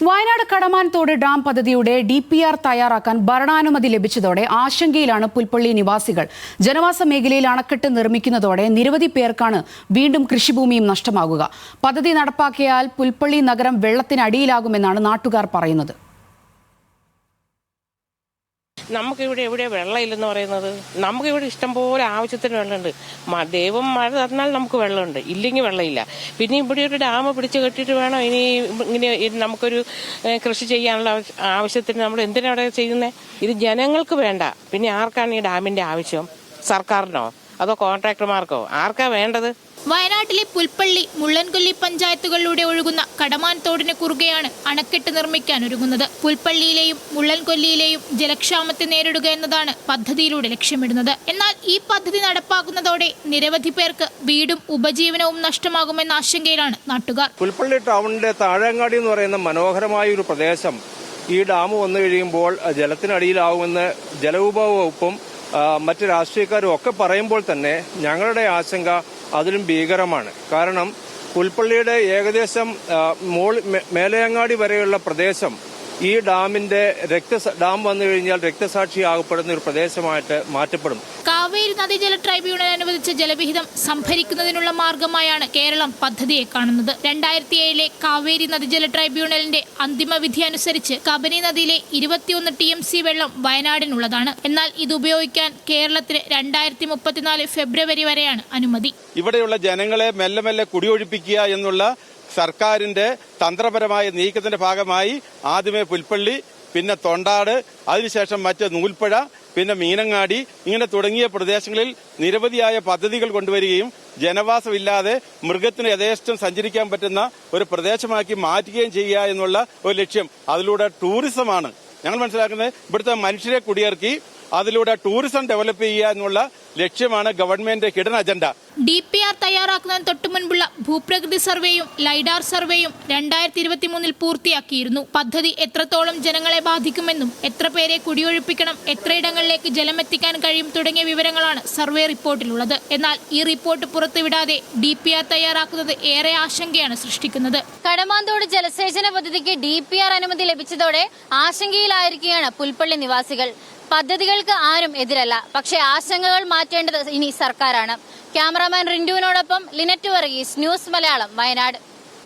Wayanad Kadamanthode dam പദ്ധതിയുടെ DPR തയ്യാറാക്കാൻ ഭരണാനുമതി ലഭിച്ചതോടെ ആശങ്കയിലാണ് പുൽപ്പള്ളി നിവാസികൾ. ജനവാസ മേഖലയിൽ അണക്കെട്ട് നിർമ്മിക്കുന്നതോടെ നിരവധി പേർക്കാണ് വീണ്ടും കൃഷിഭൂമിയും നഷ്ടമാകുക. പദ്ധതി നടപ്പാക്കിയാൽ പുൽപ്പള്ളി നഗരം വെള്ളത്തിനടിയിലാകുമെന്നാണ് നാട്ടുകാർ പറയുന്നത്. നമുക്കിവിടെ എവിടെ വെള്ളമില്ലെന്ന് പറയുന്നത്? നമുക്കിവിടെ ഇഷ്ടംപോലെ ആവശ്യത്തിന് വെള്ളമുണ്ട്. ദൈവം മഴ തന്നാൽ നമുക്ക് വെള്ളമുണ്ട്, ഇല്ലെങ്കിൽ വെള്ളമില്ല. പിന്നെ ഇവിടെ ഒരു ഡാം പിടിച്ച് കെട്ടിയിട്ട് വേണം ഇങ്ങനെ നമുക്കൊരു കൃഷി ചെയ്യാനുള്ള ആവശ്യത്തിന് നമ്മൾ എന്തിനാണ് ചെയ്യുന്നത്? ഇത് ജനങ്ങൾക്ക് വേണ്ട. പിന്നെ ആർക്കാണ് ഈ ഡാമിന്റെ ആവശ്യം? സർക്കാരിനോ അതോ കോൺട്രാക്ടർമാർക്കോ? ആർക്കാ വേണ്ടത്? വയനാട്ടിലെ പുൽപ്പള്ളി, മുള്ളൻകൊല്ലി പഞ്ചായത്തുകളിലൂടെ ഒഴുകുന്ന കടമാൻതോടിന് കുറുകെയാണ് അണക്കെട്ട് നിർമ്മിക്കാൻ ഒരുങ്ങുന്നത്. പുൽപ്പള്ളിയിലെയും മുള്ളൻകൊല്ലിയിലെയും ജലക്ഷാമത്തെ നേരിടുക എന്നതാണ് പദ്ധതിയിലൂടെ ലക്ഷ്യമിടുന്നത്. എന്നാൽ ഈ പദ്ധതി നടപ്പാക്കുന്നതോടെ നിരവധി പേർക്ക് വീടും ഉപജീവനവും നഷ്ടമാകുമെന്ന ആശങ്കയിലാണ് നാട്ടുകാർ. പുൽപ്പള്ളി ടൗണിന്റെ താഴങ്ങാടി എന്ന് പറയുന്ന മനോഹരമായ ഒരു പ്രദേശം ഈ ഡാം വന്നു കഴിയുമ്പോൾ ജലത്തിനടിയിലാവുമെന്ന് ജലവിഭവ വകുപ്പും മറ്റ് രാഷ്ട്രീയക്കാരും ഒക്കെ പറയുമ്പോൾ തന്നെ ഞങ്ങളുടെ ആശങ്ക അതിലും ഭീകരമാണ്. കാരണം പുൽപ്പള്ളിയുടെ ഏകദേശം മേലയങ്ങാടി വരെയുള്ള പ്രദേശം ഈ ഡാമിന്റെ ഡാം വന്നു കഴിഞ്ഞാൽ രക്തസാക്ഷിയാകപ്പെടുന്ന ഒരു പ്രദേശമായിട്ട് മാറ്റപ്പെടും. കാവേരി നദീജല ട്രൈബ്യൂണൽ അനുവദിച്ച ജലവിഹിതം സംഭരിക്കുന്നതിനുള്ള മാർഗമായാണ് കേരളം പദ്ധതിയെ കാണുന്നത്. 2007 കാവേരി നദീജല ട്രൈബ്യൂണലിന്റെ അന്തിമ വിധി അനുസരിച്ച് കബനി നദിയിലെ 21 TMC വെള്ളം വയനാടിനുള്ളതാണ്. എന്നാൽ ഇത് ഉപയോഗിക്കാൻ കേരളത്തിന് 2034 ഫെബ്രുവരി വരെയാണ് അനുമതി. ഇവിടെയുള്ള ജനങ്ങളെ മെല്ലെ മെല്ലെ കുടിയൊഴിപ്പിക്കുക എന്നുള്ള സർക്കാരിന്റെ തന്ത്രപരമായ നീക്കത്തിന്റെ ഭാഗമായി ആദ്യമേ പുൽപ്പള്ളി, പിന്നെ തൊണ്ടാട്, അതിനുശേഷം മറ്റ് നൂൽപ്പുഴ, പിന്നെ മീനങ്ങാടി, ഇങ്ങനെ തുടങ്ങിയ പ്രദേശങ്ങളിൽ നിരവധിയായ പദ്ധതികൾ കൊണ്ടുവരികയും ജനവാസമില്ലാതെ മൃഗത്തിന് യഥേഷ്ടം സഞ്ചരിക്കാൻ പറ്റുന്ന ഒരു പ്രദേശമാക്കി മാറ്റുകയും ചെയ്യുക എന്നുള്ള ഒരു ലക്ഷ്യം. അതിലൂടെ ടൂറിസമാണ് ഞങ്ങൾ മനസ്സിലാക്കുന്നത്. ഇവിടുത്തെ മനുഷ്യരെ കുടിയിറക്കി അതിലൂടെ ടൂറിസം ഡെവലപ്പ് ചെയ്യുക എന്നുള്ള ലക്ഷ്യമാണ് ഗവൺമെന്റ് ഹിഡൻ അജണ്ട. DPR തയ്യാറാക്കുന്നതിന് തൊട്ടു മുൻപുള്ള ഭൂപ്രകൃതി സർവേയും ലൈഡാർ സർവേയും 2023 പൂർത്തിയാക്കിയിരുന്നു. പദ്ധതി എത്രത്തോളം ജനങ്ങളെ ബാധിക്കുമെന്നും എത്ര പേരെ കുടിയൊഴിപ്പിക്കണം, എത്രയിടങ്ങളിലേക്ക് ജലമെത്തിക്കാൻ കഴിയും തുടങ്ങിയ വിവരങ്ങളാണ് സർവേ റിപ്പോർട്ടിലുള്ളത്. എന്നാൽ ഈ റിപ്പോർട്ട് പുറത്തുവിടാതെ DPR തയ്യാറാക്കുന്നത് ഏറെ ആശങ്കയാണ് സൃഷ്ടിക്കുന്നത്. കടമാൻതോട് ജലസേചന പദ്ധതിക്ക് DPR അനുമതി ലഭിച്ചതോടെ ആശങ്കയിലായിരിക്കുകയാണ് പുൽപ്പള്ളി നിവാസികൾ. പദ്ധതികൾക്ക് ആരും എതിരല്ല, പക്ഷേ ആശങ്കകൾ മാറ്റേണ്ടത് ഇനി സർക്കാരാണ്. ക്യാമറാമാൻ റിന്റുവിനോടൊപ്പം ലിനറ്റ് വർഗീസ്, ന്യൂസ് മലയാളം, വയനാട്.